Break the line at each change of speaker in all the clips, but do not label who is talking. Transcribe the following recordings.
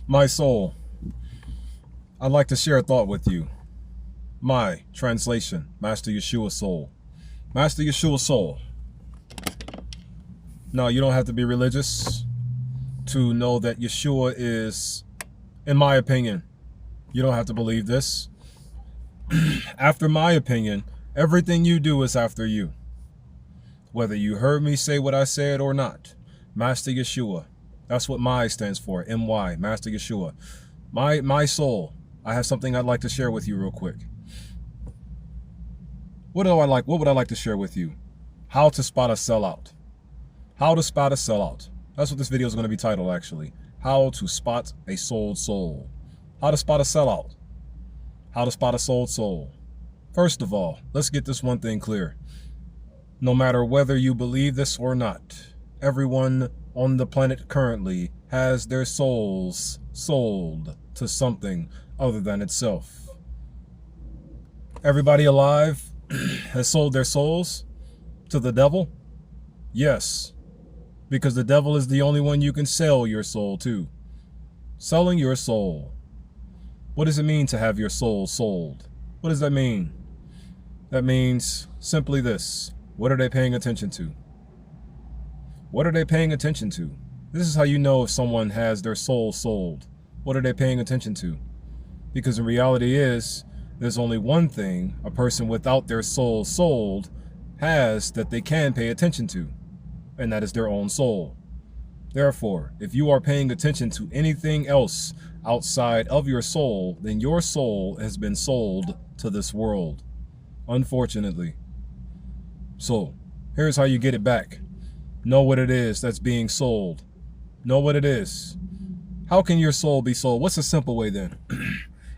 My soul, I'd like to share a thought with you. My translation, Master Yeshua Soul. Master Yeshua Soul. Now, you don't have to be religious to know that Yeshua is, in my opinion, you don't have to believe this. After my opinion, everything you do is after you. Whether you heard me say what I said or not. Master Yeshua. That's what MY stands for. MY, Master Yeshua. My soul. I have something I'd like to share with you real quick. What would I like to share with you? How to spot a sellout. How to spot a sellout. That's what this video is going to be titled, actually. How to spot a sold soul. How to spot a sellout. How to spot a sold soul. First of all, let's get this one thing clear. No matter whether you believe this or not, everyone on the planet currently has their souls sold to something other than itself. Everybody alive has sold their souls to the devil? Yes, because the devil is the only one you can sell your soul to. Selling your soul. What does it mean to have your soul sold? What does that mean? That means simply this. What are they paying attention to? What are they paying attention to? This is how you know if someone has their soul sold. What are they paying attention to? Because the reality is, there's only one thing a person without their soul sold has that they can pay attention to, and that is their own soul. Therefore, if you are paying attention to anything else outside of your soul, then your soul has been sold to this world, unfortunately. So, here's how you get it back. Know what it is that's being sold. Know what it is. How can your soul be sold? What's a simple way then?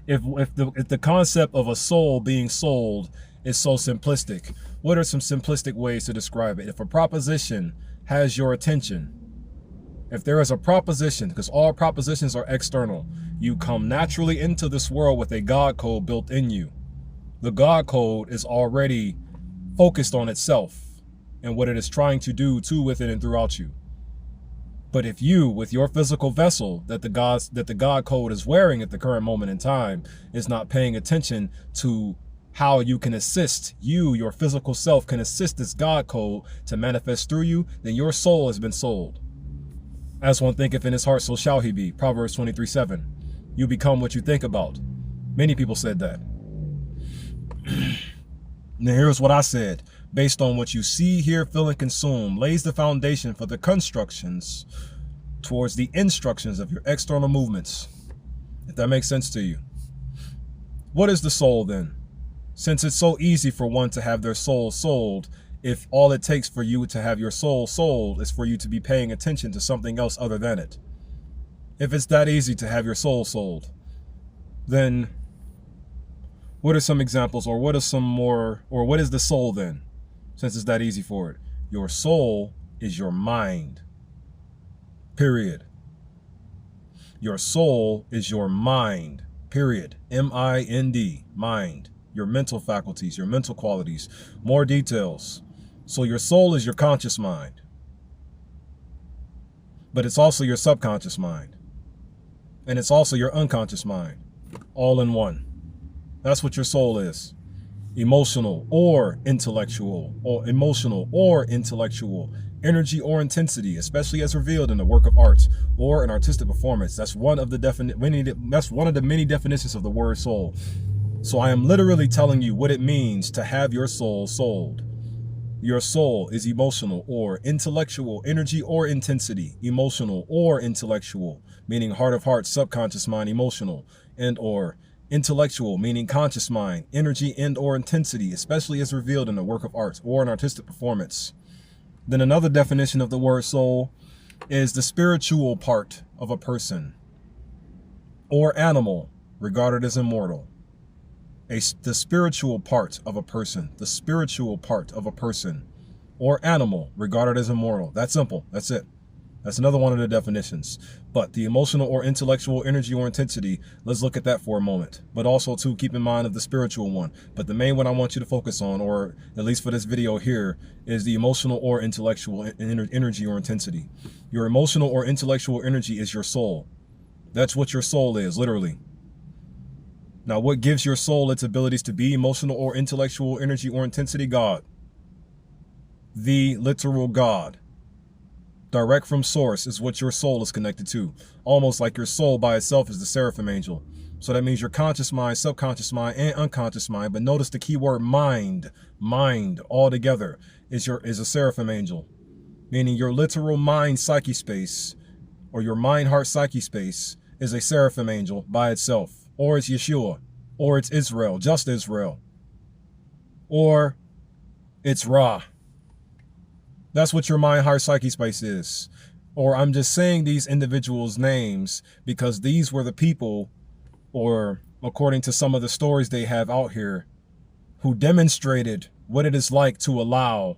If the concept of a soul being sold is so simplistic, what are some simplistic ways to describe it? If a proposition has your attention, if there is a proposition, because all propositions are external, you come naturally into this world with a God code built in you. The God code is already focused on itself and what it is trying to do to, within, and throughout you. But if you, with your physical vessel that the God code is wearing at the current moment in time, is not paying attention to how you can assist, your physical self can assist this God code to manifest through you, then your soul has been sold. As one thinketh in his heart, so shall he be. Proverbs 23:7. You become what you think about. Many people said that. Now here's what I said. Based on what you see, hear, feel, and consume, lays the foundation for the constructions towards the instructions of your external movements. If that makes sense to you. What is the soul then? Since it's so easy for one to have their soul sold, if all it takes for you to have your soul sold is for you to be paying attention to something else other than it. If it's that easy to have your soul sold, then what are some examples, or what is the soul then? Since it's that easy for it. Your soul is your mind. Period. Your soul is your mind. Period. M-I-N-D. Mind. Your mental faculties, your mental qualities. More details. So your soul is your conscious mind. But it's also your subconscious mind. And it's also your unconscious mind. All in one. That's what your soul is. Emotional or intellectual, energy or intensity, especially as revealed in the work of art or an artistic performance. That's one of the many definitions of the word soul. So I am literally telling you what it means to have your soul sold. Your soul is emotional or intellectual, energy or intensity, emotional or intellectual, meaning heart of heart, subconscious mind, emotional, and or intellectual, meaning conscious mind, energy and or intensity, especially as revealed in a work of art or an artistic performance. Then another definition of the word soul is the spiritual part of a person or animal regarded as immortal. The spiritual part of a person, or animal regarded as immortal. That's simple. That's it. That's another one of the definitions. But the emotional or intellectual energy or intensity, let's look at that for a moment. But also to keep in mind of the spiritual one. But the main one I want you to focus on, or at least for this video here, is the emotional or intellectual energy or intensity. Your emotional or intellectual energy is your soul. That's what your soul is, literally. Now, what gives your soul its abilities to be emotional or intellectual energy or intensity? God. The literal God. Direct from source is what your soul is connected to. Almost like your soul by itself is the seraphim angel. So that means your conscious mind, subconscious mind, and unconscious mind. But notice the key word mind. Mind all together is a seraphim angel. Meaning your literal mind psyche space, or your mind heart psyche space, is a seraphim angel by itself. Or it's Yeshua. Or it's Israel, just Israel. Or it's Ra. That's what your mind heart psyche space is. Or I'm just saying these individuals' names because these were the people, or according to some of the stories they have out here, who demonstrated what it is like to allow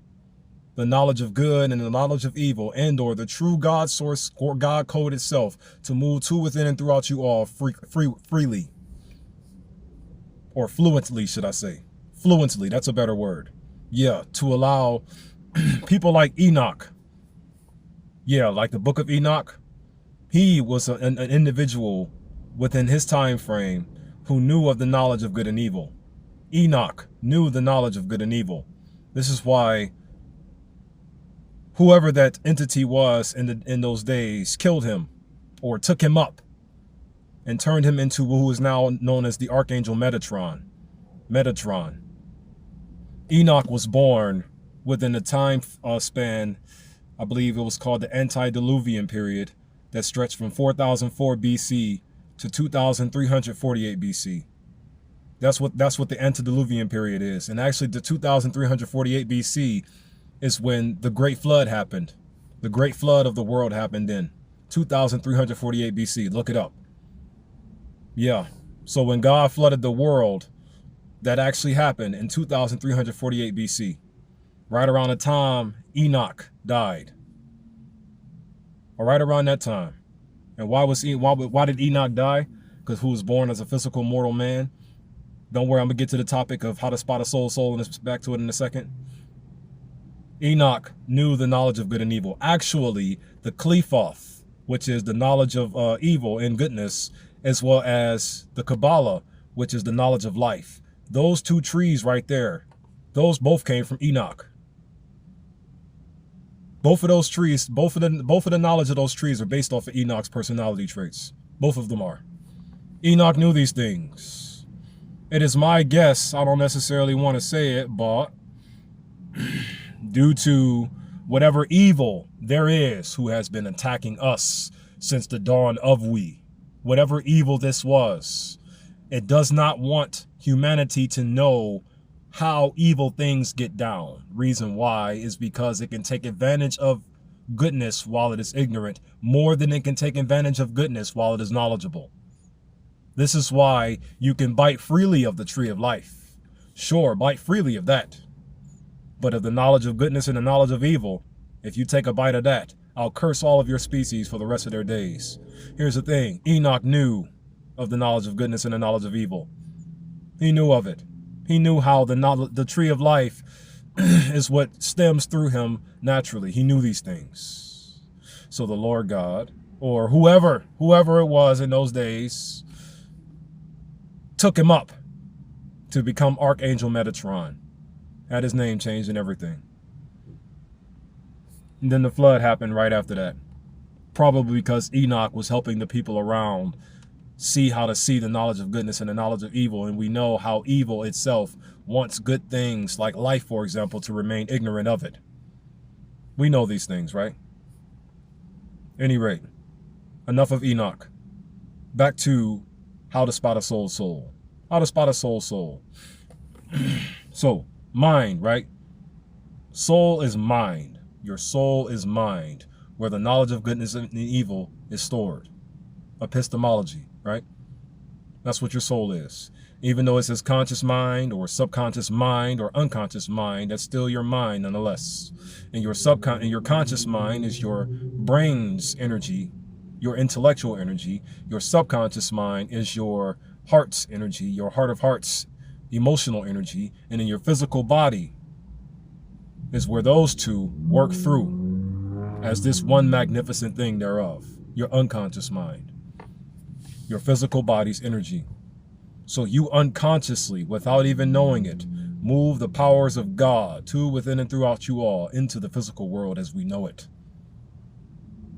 the knowledge of good and the knowledge of evil, and or the true God source or God code itself to move to, within, and throughout you all freely. Or fluently, should I say. Fluently, that's a better word. Yeah, to allow people like Enoch. Yeah, like the book of Enoch. He was an individual within his time frame who knew of the knowledge of good and evil. Enoch knew the knowledge of good and evil. This is why whoever that entity was in those days killed him, or took him up and turned him into who is now known as the Archangel Metatron. Metatron. Enoch was born within the time span, I believe it was called the Antediluvian period, that stretched from 4004 BC to 2348 BC. That's what the Antediluvian period is. And actually the 2348 BC is when the Great Flood happened. The Great Flood of the world happened in 2348 BC. Look it up. Yeah. So when God flooded the world, that actually happened in 2348 BC. Right around the time Enoch died. Or right around that time. And why did Enoch die? Because who was born as a physical mortal man? Don't worry, I'm going to get to the topic of how to spot a soul, and back to it in a second. Enoch knew the knowledge of good and evil. Actually, the Qliphoth, which is the knowledge of evil and goodness, as well as the Kabbalah, which is the knowledge of life. Those two trees right there, those both came from Enoch. Both of those trees, both of the knowledge of those trees are based off of Enoch's personality traits. Both of them are. Enoch knew these things. It is my guess, I don't necessarily want to say it, but due to whatever evil there is who has been attacking us since the dawn of we, whatever evil this was, it does not want humanity to know how evil things get down. Reason why is because it can take advantage of goodness while it is ignorant, more than it can take advantage of goodness while it is knowledgeable. This is why you can bite freely of the tree of life. Sure, bite freely of that. But of the knowledge of goodness and the knowledge of evil, if you take a bite of that, I'll curse all of your species for the rest of their days. Here's the thing. Enoch knew of the knowledge of goodness and the knowledge of evil. He knew of it. He knew how the tree of life is what stems through him naturally. He knew these things. So the Lord God, or whoever it was in those days, took him up to become Archangel Metatron. Had his name changed and everything. And then the flood happened right after that. Probably because Enoch was helping the people around see how to see the knowledge of goodness and the knowledge of evil. And we know how evil itself wants good things like life, for example, to remain ignorant of it. We know these things, right? Any rate, enough of Enoch. Back to how to spot a soul. How to spot a soul. So, mind, right? Soul is mind. Your soul is mind, where the knowledge of goodness and evil is stored. Epistemology, right? That's what your soul is. Even though it says conscious mind or subconscious mind or unconscious mind, that's still your mind nonetheless. And your conscious mind is your brain's energy, your intellectual energy. Your subconscious mind is your heart's energy, your heart of hearts, emotional energy. And in your physical body is where those two work through as this one magnificent thing thereof, your unconscious mind. your physical body's energy. So you unconsciously, without even knowing it, move the powers of God to, within, and throughout you all into the physical world as we know it.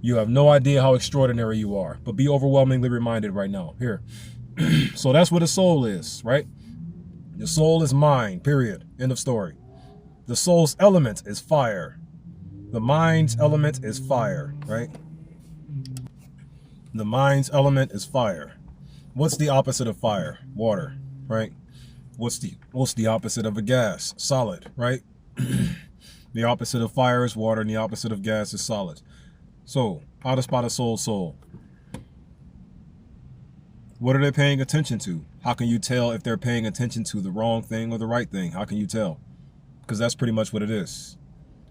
You have no idea how extraordinary you are, but be overwhelmingly reminded right now. Here. So that's what a soul is, right? The soul is mind, period. End of story. The soul's element is fire. The mind's element is fire, right? The mind's element is fire. What's the opposite of fire? Water, right? What's the opposite of a gas? Solid, right? The opposite of fire is water, and the opposite of gas is solid. So, how to spot a soul? What are they paying attention to? How can you tell if they're paying attention to the wrong thing or the right thing? How can you tell? Because that's pretty much what it is.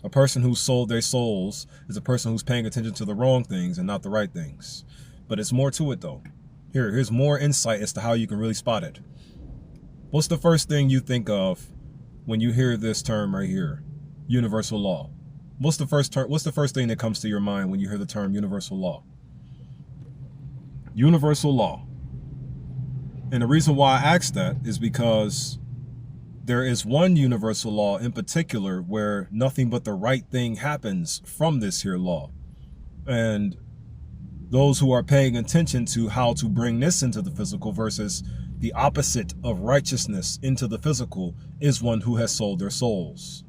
A person who's sold their souls is a person who's paying attention to the wrong things and not the right things. But it's more to it, though. Here's more insight as to how you can really spot it. What's the first thing you think of when you hear this term right here? Universal law. What's the first thing that comes to your mind when you hear the term universal law? Universal law. And the reason why I ask that is because there is one universal law in particular where nothing but the right thing happens from this here law. And those who are paying attention to how to bring this into the physical versus the opposite of righteousness into the physical is one who has sold their souls.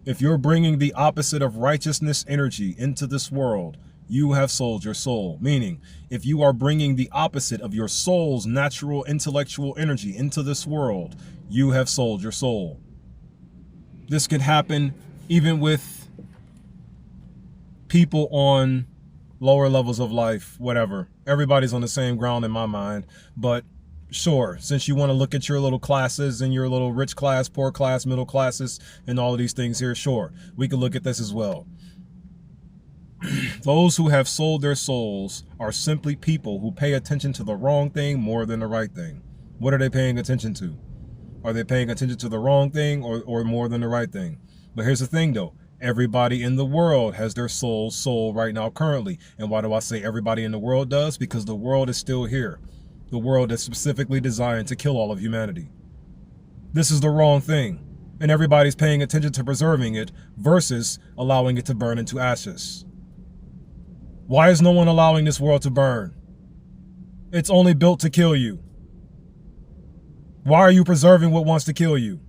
If you're bringing the opposite of righteousness energy into this world, you have sold your soul. Meaning, if you are bringing the opposite of your soul's natural intellectual energy into this world, you have sold your soul. This could happen even with people on lower levels of life, whatever. Everybody's on the same ground in my mind. But sure, since you want to look at your little classes and your little rich class, poor class, middle classes, and all of these things here, sure, we can look at this as well. Those who have sold their souls are simply people who pay attention to the wrong thing more than the right thing. What are they paying attention to? Are they paying attention to the wrong thing or more than the right thing? But here's the thing, though. Everybody in the world has their soul right now currently. And why do I say everybody in the world does? Because the world is still here. The world is specifically designed to kill all of humanity. This is the wrong thing. And everybody's paying attention to preserving it versus allowing it to burn into ashes. Why is no one allowing this world to burn? It's only built to kill you. Why are you preserving what wants to kill you?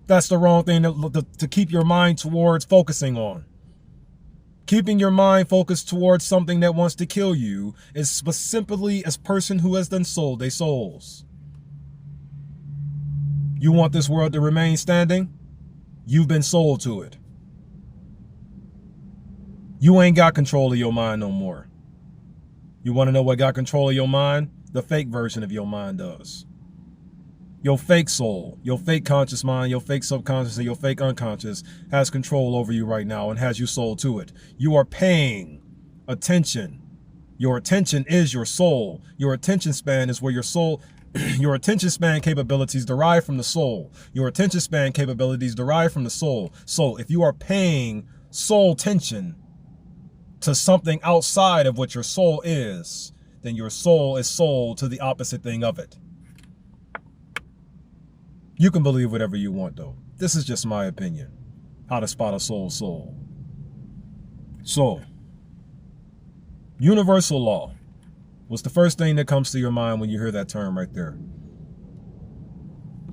That's the wrong thing to keep your mind towards focusing on. Keeping your mind focused towards something that wants to kill you is simply a person who has done sold their souls. You want this world to remain standing? You've been sold to it. You ain't got control of your mind no more. You want to know what got control of your mind? The fake version of your mind does. Your fake soul, your fake conscious mind, your fake subconscious, and your fake unconscious has control over you right now and has you sold to it. You are paying attention. Your attention is your soul. Your attention span is where your soul, your attention span capabilities derive from the soul. Your attention span capabilities derive from the soul. So if you are paying soul attention to something outside of what your soul is, then your soul is sold to the opposite thing of it. You can believe whatever you want, though. This is just my opinion. How to spot a soul. So, universal law. What's the first thing that comes to your mind when you hear that term right there?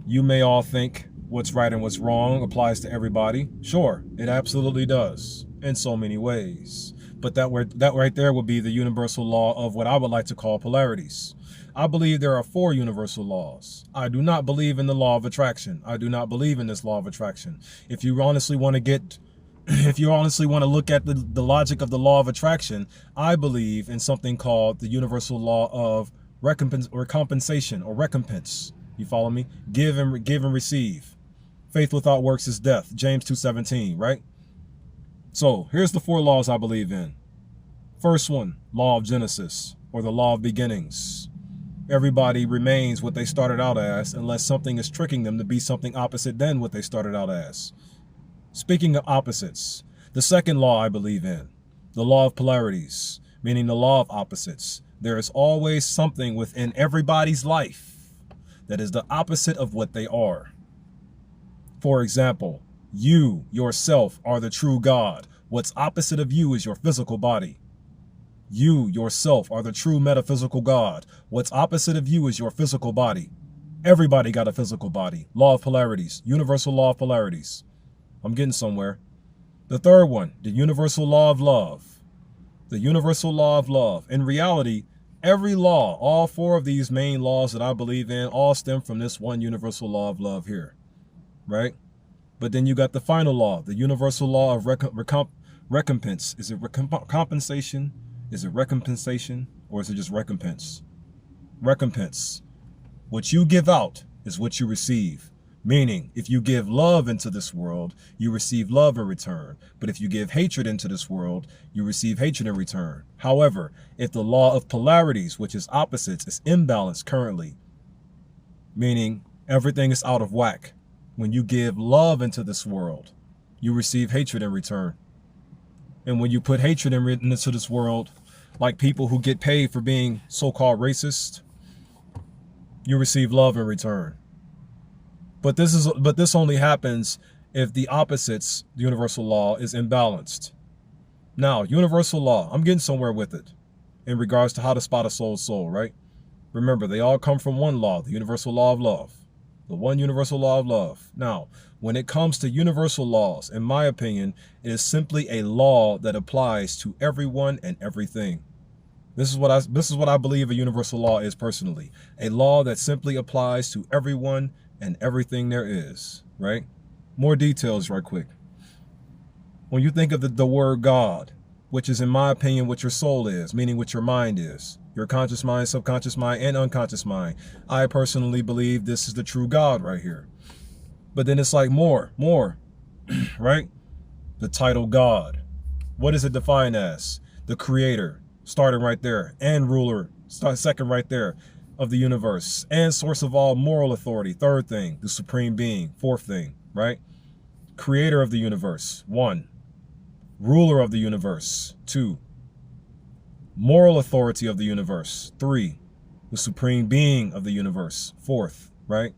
You may all think what's right and what's wrong applies to everybody. Sure, it absolutely does in so many ways. But that right there would be the universal law of what I would like to call polarities. I believe there are 4 universal laws. I do not believe in the law of attraction. I do not believe in this law of attraction. If you honestly want to look at the logic of the law of attraction, I believe in something called the universal law of recompensation or recompense. You follow me? Give and receive. Faith without works is death. James 2:17, right? So here's the 4 laws I believe in. First one, law of Genesis, or the law of beginnings. Everybody remains what they started out as unless something is tricking them to be something opposite than what they started out as. Speaking of opposites, the second law I believe in, the law of polarities, meaning the law of opposites. there is always something within everybody's life that is the opposite of what they are. For example, you yourself are the true God. What's opposite of you is your physical body. You yourself are the true metaphysical God. What's opposite of you is your physical body. Everybody got a physical body. Law of polarities, universal law of polarities. I'm getting somewhere. The third one, the universal law of love. The universal law of love. In reality, every law, all four of these main laws that I believe in, all stem from this one universal law of love here, right? But then you got the final law, the universal law of recompense. Is it compensation? Is it recompensation? Or is it just recompense? Recompense. What you give out is what you receive. Meaning, if you give love into this world, you receive love in return. But if you give hatred into this world, you receive hatred in return. However, if the law of polarities, which is opposites, is imbalanced currently, meaning everything is out of whack, when you give love into this world, you receive hatred in return. And when you put hatred into this world, like people who get paid for being so-called racist, you receive love in return. But this only happens if the opposites, the universal law, is imbalanced. Now, universal law, I'm getting somewhere with it in regards to how to spot a soul's soul, right? Remember, they all come from one law, the universal law of love. The one universal law of love. Now, when it comes to universal laws, in my opinion, it is simply a law that applies to everyone and everything. This is what I believe a universal law is personally. A law that simply applies to everyone and everything there is, right? More details right quick. When you think of the word God, which is in my opinion what your soul is, meaning what your mind is, your conscious mind, subconscious mind, and unconscious mind. I personally believe this is the true God right here. But then it's like more, right? The title God. What is it defined as? The creator, starting right there, and ruler, second right there, of the universe, and source of all moral authority, third thing, the supreme being, fourth thing, right? Creator of the universe, 1. Ruler of the universe, 2. Moral authority of the universe, 3. The supreme being of the universe, 4th, right?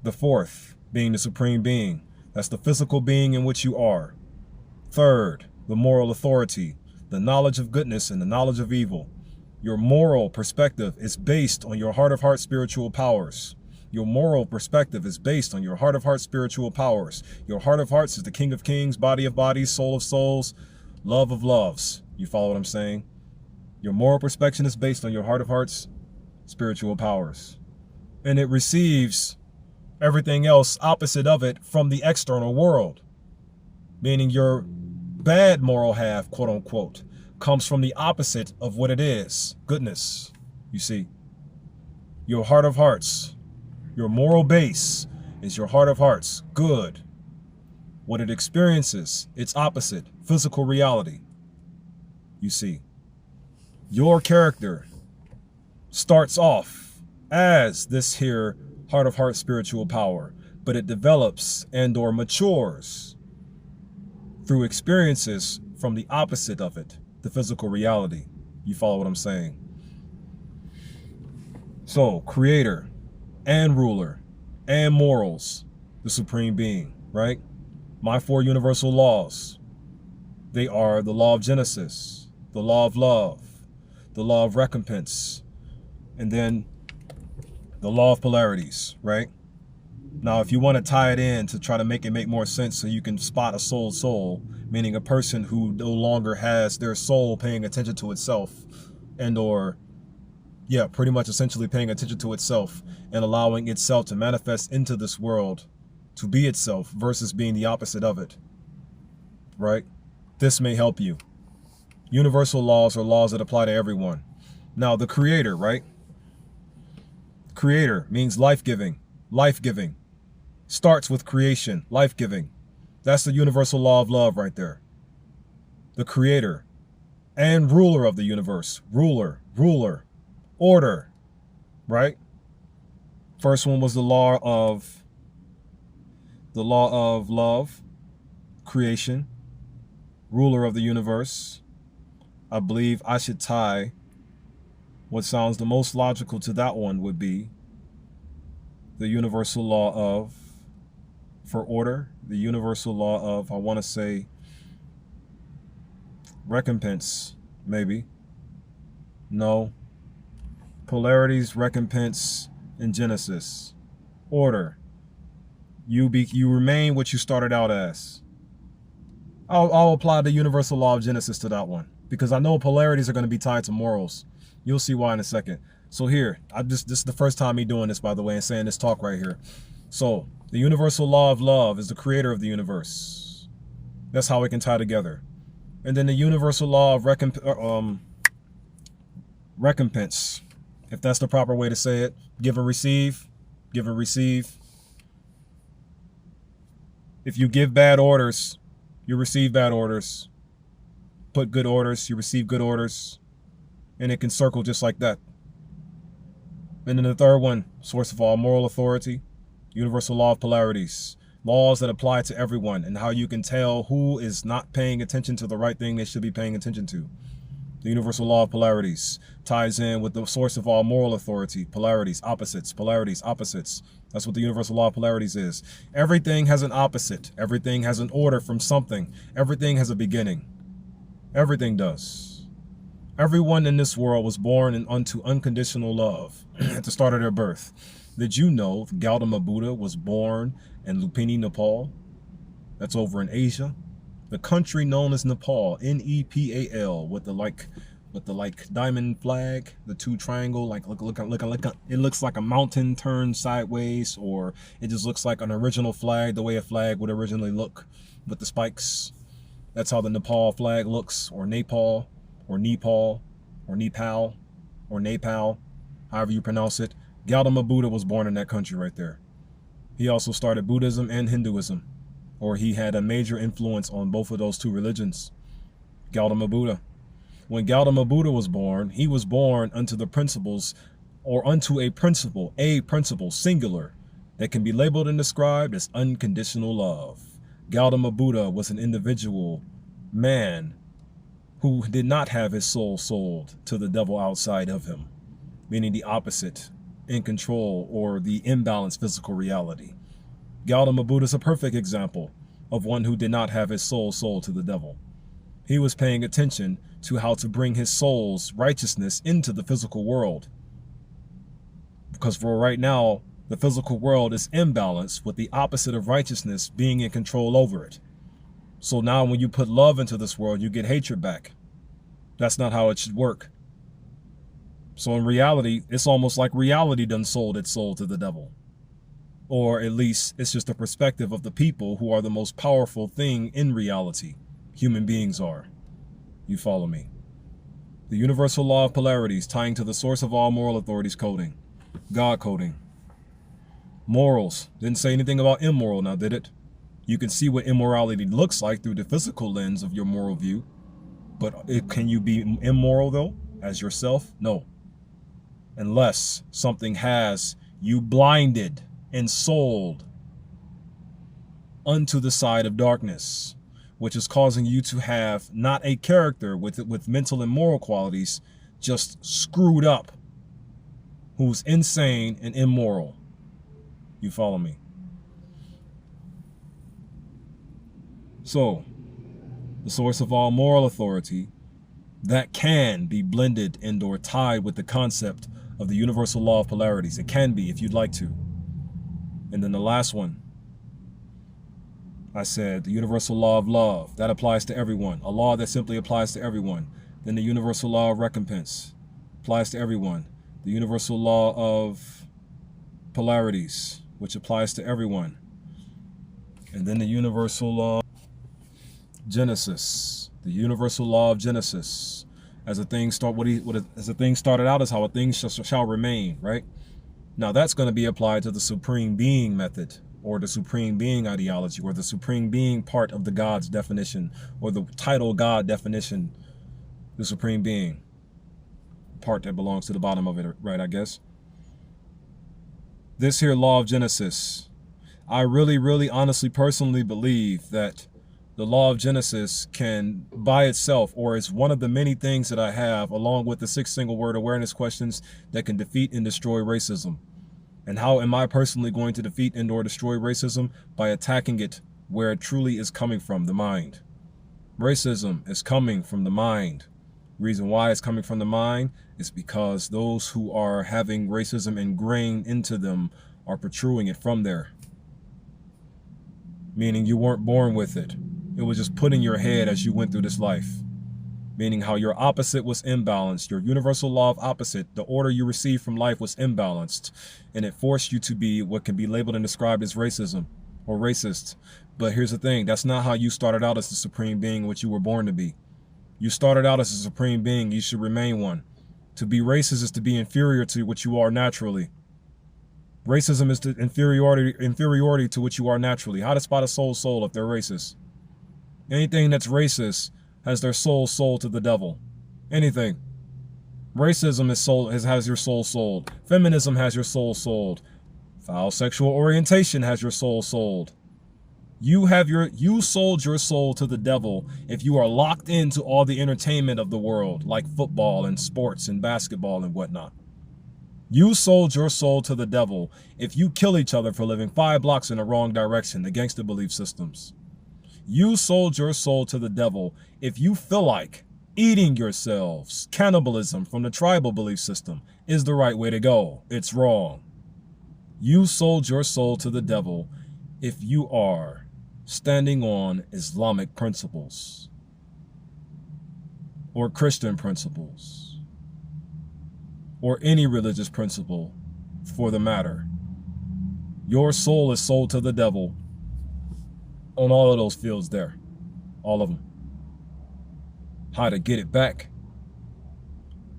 The 4th being the supreme being. That's the physical being in which you are. 3rd, the moral authority, the knowledge of goodness and the knowledge of evil. Your moral perspective is based on your heart of heart spiritual powers. Your moral perspective is based on your heart of heart spiritual powers. Your heart of hearts is the king of kings, body of bodies, soul of souls, love of loves. You follow what I'm saying? Your moral perspective is based on your heart of hearts spiritual powers. And it receives everything else opposite of it from the external world. Meaning your bad moral half, quote unquote, comes from the opposite of what it is, goodness. You see, your heart of hearts, your moral base is your heart of hearts, good. What it experiences, its opposite, physical reality. You see, your character starts off as this here heart of heart spiritual power, but it develops and or matures through experiences from the opposite of it, the physical reality. You follow what I'm saying? So, creator and ruler and morals, the supreme being, right? My 4 universal laws. They are the law of Genesis, the law of love, the law of recompense, and then the law of polarities, right? Now, if you want to tie it in to try to make it make more sense so you can spot a soul's soul, meaning a person who no longer has their soul paying attention to itself and or, yeah, pretty much essentially paying attention to itself and allowing itself to manifest into this world to be itself versus being the opposite of it, right? This may help you. Universal laws are laws that apply to everyone. Now, the creator, right? Creator means life-giving. Life-giving. Starts with creation, life-giving. That's the universal law of love right there. The creator and ruler of the universe. Ruler, order, right? First one was the law of love, creation, ruler of the universe. I believe I should tie What sounds the most logical to that one would be the universal law of, for order, the universal law of, I want to say, recompense, maybe. No. Polarities, recompense, in Genesis. Order. You remain what you started out as. I'll apply the universal law of Genesis to that one, because I know polarities are going to be tied to morals. You'll see why in a second. So here, this is the first time me doing this, by the way, and saying this talk right here. So the universal law of love is the creator of the universe. That's how it can tie together. And then the universal law of recompense, if that's the proper way to say it, give and receive, give and receive. If you give bad orders, you receive bad orders. Put good orders, you receive good orders. And it can circle just like that. And then the third one, source of all moral authority, universal law of polarities. Laws that apply to everyone, and how you can tell who is not paying attention to the right thing they should be paying attention to. The universal law of polarities ties in with the source of all moral authority. Polarities, opposites, polarities, opposites. That's what the universal law of polarities is. Everything has an opposite. Everything has an order from something. Everything has a beginning. Everything does. Everyone in this world was born unto unconditional love at the start of their birth. Did you know Gautama Buddha was born in Lupini, Nepal? That's over in Asia. The country known as Nepal, Nepal, with the diamond flag, the two triangle, it looks like a mountain turned sideways, or it just looks like an original flag, the way a flag would originally look with the spikes. That's how the Nepal flag looks, or Nepal, or Nepal, or Nepal, or Nepal, however you pronounce it. Gautama Buddha was born in that country right there. He also started Buddhism and Hinduism, or he had a major influence on both of those two religions. Gautama Buddha. When Gautama Buddha was born, he was born unto the principles, or unto a principle, singular, that can be labeled and described as unconditional love. Gautama Buddha was an individual man who did not have his soul sold to the devil outside of him, meaning the opposite, in control, or the imbalanced physical reality. Gautama Buddha is a perfect example of one who did not have his soul sold to the devil. He was paying attention to how to bring his soul's righteousness into the physical world. Because for right now, the physical world is imbalanced, with the opposite of righteousness being in control over it. So now when you put love into this world, you get hatred back. That's not how it should work. So in reality, it's almost like reality done sold its soul to the devil. Or at least it's just a perspective of the people who are the most powerful thing in reality. Human beings are. You follow me? The universal law of polarities tying to the source of all moral authorities coding. God coding. Morals. Didn't say anything about immoral now, did it? You can see what immorality looks like through the physical lens of your moral view. But can you be immoral though, as yourself? No. Unless something has you blinded and sold unto the side of darkness, which is causing you to have not a character with mental and moral qualities, just screwed up, who's insane and immoral. You follow me? So, the source of all moral authority, that can be blended and or tied with the concept of the universal law of polarities. It can be, if you'd like to. And then the last one, I said the universal law of love. That applies to everyone. A law that simply applies to everyone. Then the universal law of recompense applies to everyone. The universal law of polarities, which applies to everyone. And then the universal law Genesis, the universal law of Genesis. As a thing started out as how a thing shall remain, right? Now that's going to be applied to the supreme being method, or the supreme being ideology, or the supreme being part of the God's definition, or the title God definition, the supreme being part that belongs to the bottom of it, right? I guess. This here law of Genesis, I really, honestly, personally believe that The law of Genesis can by itself, or it's one of the many things that I have, along with the 6 single word awareness questions that can defeat and destroy racism. And how am I personally going to defeat and or destroy racism? By attacking it where it truly is coming from, the mind. Racism is coming from the mind. Reason why it's coming from the mind is because those who are having racism ingrained into them are protruding it from there. Meaning you weren't born with it. It was just put in your head as you went through this life. Meaning how your opposite was imbalanced. Your universal law of opposite, the order you received from life was imbalanced. And it forced you to be what can be labeled and described as racism or racist. But here's the thing, that's not how you started out as the supreme being, what you were born to be. You started out as a supreme being, you should remain one. To be racist is to be inferior to what you are naturally. Racism is the inferiority to what you are naturally. How to spot a soul if they're racist? Anything that's racist has their soul to the devil. Anything. Racism has your soul sold. Feminism has your soul sold. Foul sexual orientation has your soul sold. You sold your soul to the devil if you are locked into all the entertainment of the world, like football and sports and basketball and whatnot. You sold your soul to the devil if you kill each other for living 5 blocks in the wrong direction, the gangster belief systems. You sold your soul to the devil if you feel like eating yourselves, cannibalism from the tribal belief system, is the right way to go. It's wrong. You sold your soul to the devil if you are standing on Islamic principles or Christian principles or any religious principle for the matter. Your soul is sold to the devil on all of those fields there. All of them. How to get it back?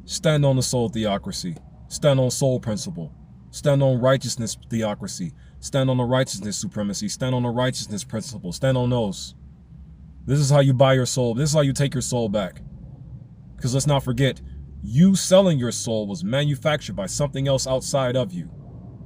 Stand on the soul theocracy. Stand on soul principle. Stand on righteousness theocracy. Stand on the righteousness supremacy. Stand on the righteousness principle. Stand on those. This is how you buy your soul. This is how you take your soul back. Because let's not forget, you selling your soul was manufactured by something else outside of you.